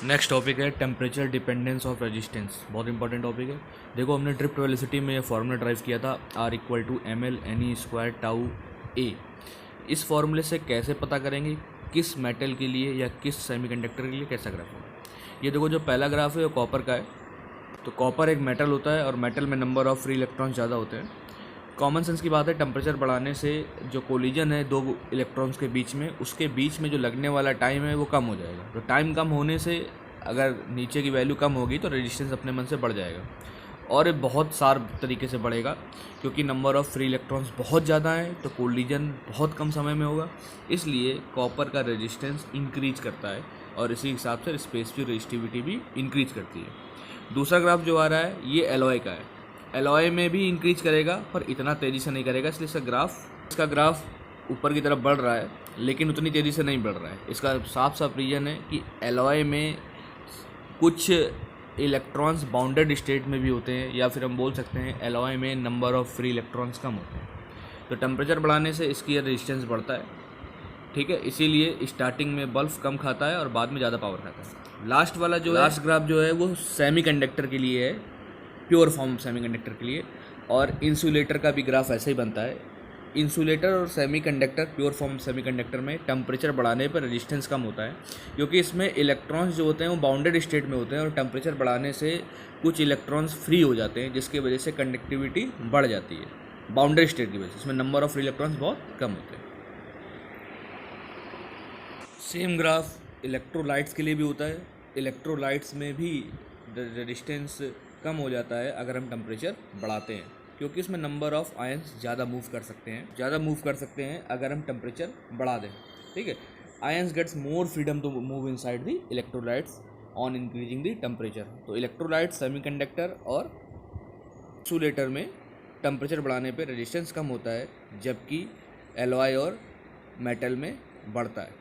Next topic है temperature dependence of resistance. बहुत important topic है। देखो, हमने ड्रिफ्ट वेलोसिटी में ये फार्मूला ड्राइव किया था R = ml ne²τ a। इस फार्मूले से कैसे पता करेंगे किस मेटल के लिए या किस सेमीकंडक्टर के लिए कैसा ग्राफ होगा। ये देखो, जो पहला ग्राफ है वो कॉपर का है। तो कॉपर एक मेटल होता है और मेटल में नंबर ऑफ फ्री इलेक्ट्रॉन्स ज़्यादा होते हैं। कॉमन सेंस की बात है, टेम्परेचर बढ़ाने से जो कोलिजन है दो इलेक्ट्रॉन्स के बीच में, उसके बीच में जो लगने वाला टाइम है वो कम हो जाएगा। तो टाइम कम होने से अगर नीचे की वैल्यू कम होगी तो रेजिस्टेंस अपने मन से बढ़ जाएगा, और ये बहुत शार्प तरीके से बढ़ेगा क्योंकि नंबर ऑफ फ्री इलेक्ट्रॉन्स बहुत ज़्यादा है तो कोलिजन बहुत कम समय में होगा। इसलिए कॉपर का रेजिस्टेंस इंक्रीज करता है और इसी हिसाब से स्पेसिफिक रेजिस्टिविटी भी इंक्रीज करती है। दूसरा ग्राफ जो आ रहा है ये एलॉय का है। एलॉय में भी इंक्रीज करेगा पर इतना तेज़ी से नहीं करेगा, इसलिए इसका ग्राफ ऊपर की तरफ बढ़ रहा है लेकिन उतनी तेज़ी से नहीं बढ़ रहा है। इसका साफ साफ रीज़न है कि एलॉय में कुछ इलेक्ट्रॉन्स बाउंडेड स्टेट में भी होते हैं, या फिर हम बोल सकते हैं एलॉय में नंबर ऑफ फ्री इलेक्ट्रॉन्स कम होते हैं। तो टेम्परेचर बढ़ाने से इसकी रेजिस्टेंस बढ़ता है, ठीक है। इसीलिए स्टार्टिंग में बल्ब कम खाता है और बाद में ज़्यादा पावर खाता है। लास्ट ग्राफ जो है वो सेमीकंडक्टर के लिए है, प्योर फॉर्म सेमीकंडक्टर के लिए। और इंसुलेटर का भी ग्राफ ऐसे ही बनता है। इंसुलेटर और सेमीकंडक्टर, प्योर फॉर्म सेमीकंडक्टर में टेम्परेचर बढ़ाने पर रेजिस्टेंस कम होता है क्योंकि इसमें इलेक्ट्रॉन्स जो होते हैं वो बाउंडेड स्टेट में होते हैं, और टेम्परेचर बढ़ाने से कुछ इलेक्ट्रॉन्स फ्री हो जाते हैं जिसकी वजह से कंडक्टिविटी बढ़ जाती है। बाउंडेड स्टेट की वजह से इसमें नंबर ऑफ फ्री इलेक्ट्रॉन्स बहुत कम होते हैं। सेम ग्राफ इलेक्ट्रोलाइट्स के लिए भी होता है। इलेक्ट्रोलाइट्स में भी रेजिस्टेंस कम हो जाता है अगर हम टेम्परेचर बढ़ाते हैं, क्योंकि इसमें नंबर ऑफ आयंस ज़्यादा मूव कर सकते हैं अगर हम टेम्परेचर बढ़ा दें, ठीक है। Ions gets more freedom to move inside the electrolytes on increasing the temperature. तो इलेक्ट्रोलाइट्स, सेमीकंडक्टर और इंसुलेटर में टेम्परेचर बढ़ाने पे रेजिस्टेंस कम होता है, जबकि एलॉय और मेटल में बढ़ता है।